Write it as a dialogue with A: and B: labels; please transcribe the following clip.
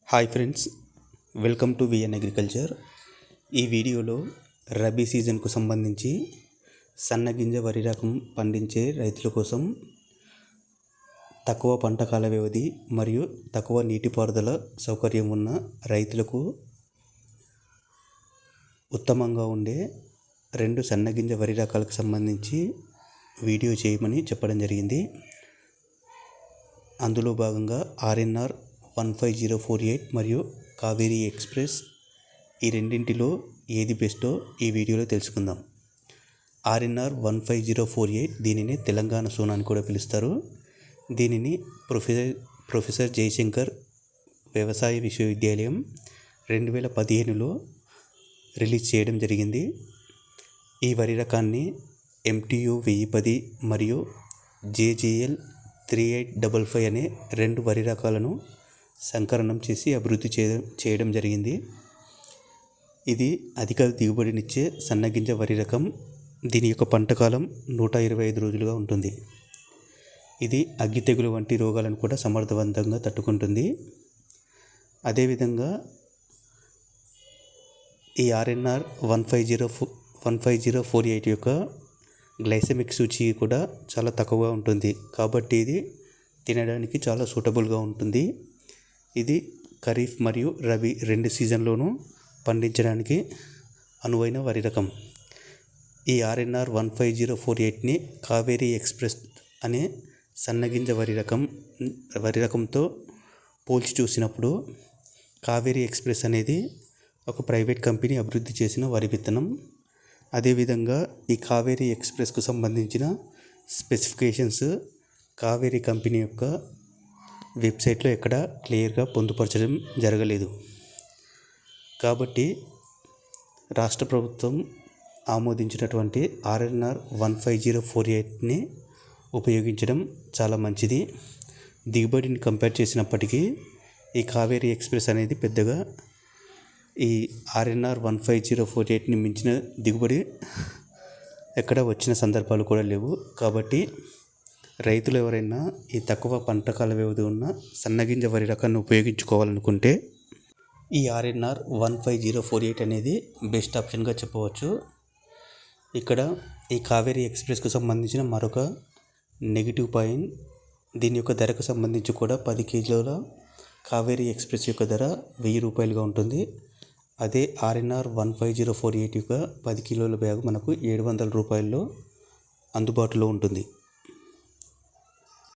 A: Hi friends, welcome to VN agriculture. ఈ వీడియోలో రబీ సీజన్కు సంబంధించి సన్నగింజ వరి రకం పండించే రైతుల కోసం తక్కువ పంట కాల వ్యవధి మరియు తక్కువ నీటిపారుదల సౌకర్యం ఉన్న రైతులకు ఉత్తమంగా ఉండే రెండు సన్నగింజ వరి రకాలకు సంబంధించి వీడియో చేయమని చెప్పడం జరిగింది. అందులో భాగంగా ఆర్ఎన్ఆర్ 15048 మరియు కావేరీ ఎక్స్ప్రెస్, ఈ రెండింటిలో ఏది బెస్టో ఈ వీడియోలో తెలుసుకుందాం. ఆర్ఎన్ఆర్ 15048 దీనిని తెలంగాణ సోనా అని కూడా పిలుస్తారు. దీనిని ప్రొఫెసర్ జయశంకర్ వ్యవసాయ విశ్వవిద్యాలయం 2015లో రిలీజ్ చేయడం జరిగింది. ఈ వరి రకాన్ని MTU 1010 మరియు JGL 3855 అనే రెండు వరి రకాలను సంకలనం చేసి అభివృద్ధి చేయడం జరిగింది. ఇది అధిక దిగుబడినిచ్చే సన్నగింజ వరి రకం. దీని యొక్క పంట కాలం 125 రోజులుగా ఉంటుంది. ఇది అగ్గి తెగులు వంటి రోగాలను కూడా సమర్థవంతంగా తట్టుకుంటుంది. అదేవిధంగా ఈ ఆర్ఎన్ఆర్ 15048 యొక్క గ్లైసెమిక్ సూచి కూడా చాలా తక్కువగా ఉంటుంది. కాబట్టి ఇది తినడానికి చాలా సూటబుల్గా ఉంటుంది. ఇది ఖరీఫ్ మరియు రబీ రెండు సీజన్లోనూ పండించడానికి అనువైన వరి రకం. ఈ ఆర్ఎన్ఆర్ 15048ని కావేరీ ఎక్స్ప్రెస్ అనే సన్నగింజ వరి రకంతో పోల్చి చూసినప్పుడు కావేరీ ఎక్స్ప్రెస్ అనేది ఒక ప్రైవేట్ కంపెనీ అభివృద్ధి చేసిన వరి విత్తనం. అదేవిధంగా ఈ కావేరీ ఎక్స్ప్రెస్కు సంబంధించిన స్పెసిఫికేషన్స్ కావేరీ కంపెనీ యొక్క వెబ్సైట్లో ఎక్కడ క్లియర్గా పొందుపరచడం జరగలేదు. కాబట్టి రాష్ట్ర ప్రభుత్వం ఆమోదించినటువంటి ఆర్ఎన్ఆర్ 15048ని ఉపయోగించడం చాలా మంచిది. దిగుబడిని కంపేర్ చేసినప్పటికీ ఈ కావేరీ ఎక్స్ప్రెస్ అనేది పెద్దగా ఈ ఆర్ఎన్ఆర్ 15048ని మించిన దిగుబడి ఎక్కడ వచ్చిన సందర్భాలు కూడా లేవు. కాబట్టి రైతులు ఎవరైనా ఈ తక్కువ పంట కాల వ్యవధి ఉన్న సన్నగింజ వరి రకాన్ని ఉపయోగించుకోవాలనుకుంటే ఈ ఆర్ఎన్ఆర్ 15048 అనేది బెస్ట్ ఆప్షన్గా చెప్పవచ్చు. ఇక్కడ ఈ కావేరీ ఎక్స్ప్రెస్కు సంబంధించిన మరొక నెగిటివ్ పాయింట్, దీని యొక్క ధరకు సంబంధించి కూడా 10 కేజీల కావేరీ ఎక్స్ప్రెస్ యొక్క ధర 1000 రూపాయలుగా ఉంటుంది. అదే ఆర్ఎన్ఆర్ 15048 యొక్క 10 కిలోల బ్యాగ్ మనకు 700 రూపాయల్లో అందుబాటులో ఉంటుంది.